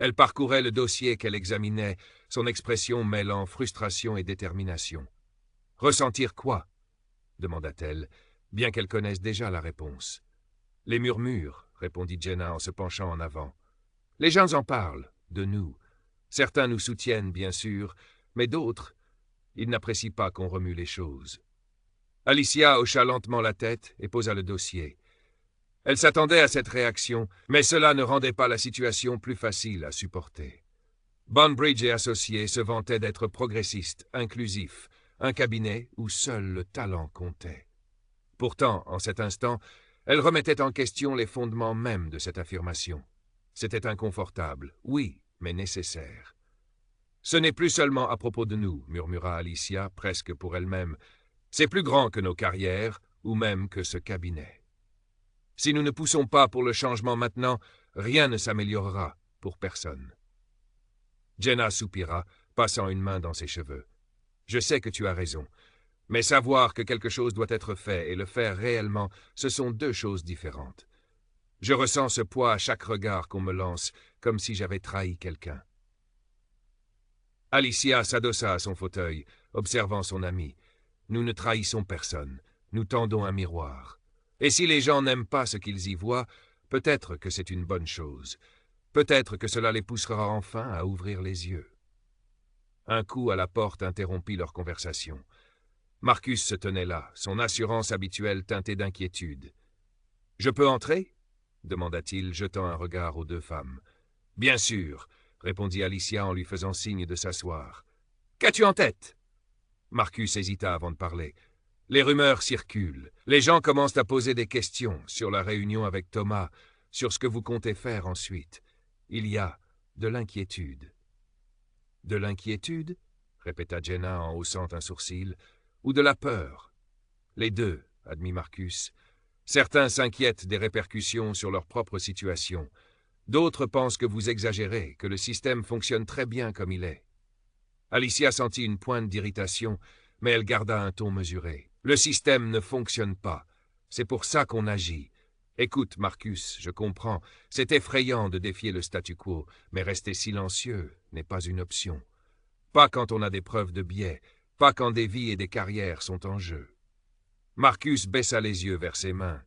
Elle parcourait le dossier qu'elle examinait, son expression mêlant frustration et détermination. « Ressentir quoi » demanda-t-elle, bien qu'elle connaisse déjà la réponse. « Les murmures » répondit Jenna en se penchant en avant. « Les gens en parlent, de nous. Certains nous soutiennent, bien sûr, mais d'autres, ils n'apprécient pas qu'on remue les choses. » Alicia hocha lentement la tête et posa le dossier. Elle s'attendait à cette réaction, mais cela ne rendait pas la situation plus facile à supporter. Bondbridge et Associés se vantaient d'être progressistes, inclusifs, un cabinet où seul le talent comptait. Pourtant, en cet instant, elle remettait en question les fondements mêmes de cette affirmation. C'était inconfortable, oui, mais nécessaire. « Ce n'est plus seulement à propos de nous, » murmura Alicia, presque pour elle-même. « C'est plus grand que nos carrières, ou même que ce cabinet. Si nous ne poussons pas pour le changement maintenant, rien ne s'améliorera pour personne. » Jenna soupira, passant une main dans ses cheveux. « Je sais que tu as raison, mais savoir que quelque chose doit être fait et le faire réellement, ce sont deux choses différentes. Je ressens ce poids à chaque regard qu'on me lance, comme si j'avais trahi quelqu'un. » Alicia s'adossa à son fauteuil, observant son amie. « Nous ne trahissons personne, nous tendons un miroir. Et si les gens n'aiment pas ce qu'ils y voient, peut-être que c'est une bonne chose. Peut-être que cela les poussera enfin à ouvrir les yeux. » Un coup à la porte interrompit leur conversation. Marcus se tenait là, son assurance habituelle teintée d'inquiétude. « Je peux entrer » demanda-t-il, jetant un regard aux deux femmes. « Bien sûr » répondit Alicia en lui faisant signe de s'asseoir. « Qu'as-tu en tête » Marcus hésita avant de parler. « Les rumeurs circulent. Les gens commencent à poser des questions sur la réunion avec Thomas, sur ce que vous comptez faire ensuite. Il y a de l'inquiétude. » « De l'inquiétude » répéta Jenna en haussant un sourcil. « Ou de la peur ?»« Les deux, » admit Marcus. « Certains s'inquiètent des répercussions sur leur propre situation. D'autres pensent que vous exagérez, que le système fonctionne très bien comme il est. » Alicia sentit une pointe d'irritation, mais elle garda un ton mesuré. « Le système ne fonctionne pas. C'est pour ça qu'on agit. Écoute, Marcus, je comprends. C'est effrayant de défier le statu quo, mais rester silencieux n'est pas une option. Pas quand on a des preuves de biais, pas quand des vies et des carrières sont en jeu. » Marcus baissa les yeux vers ses mains,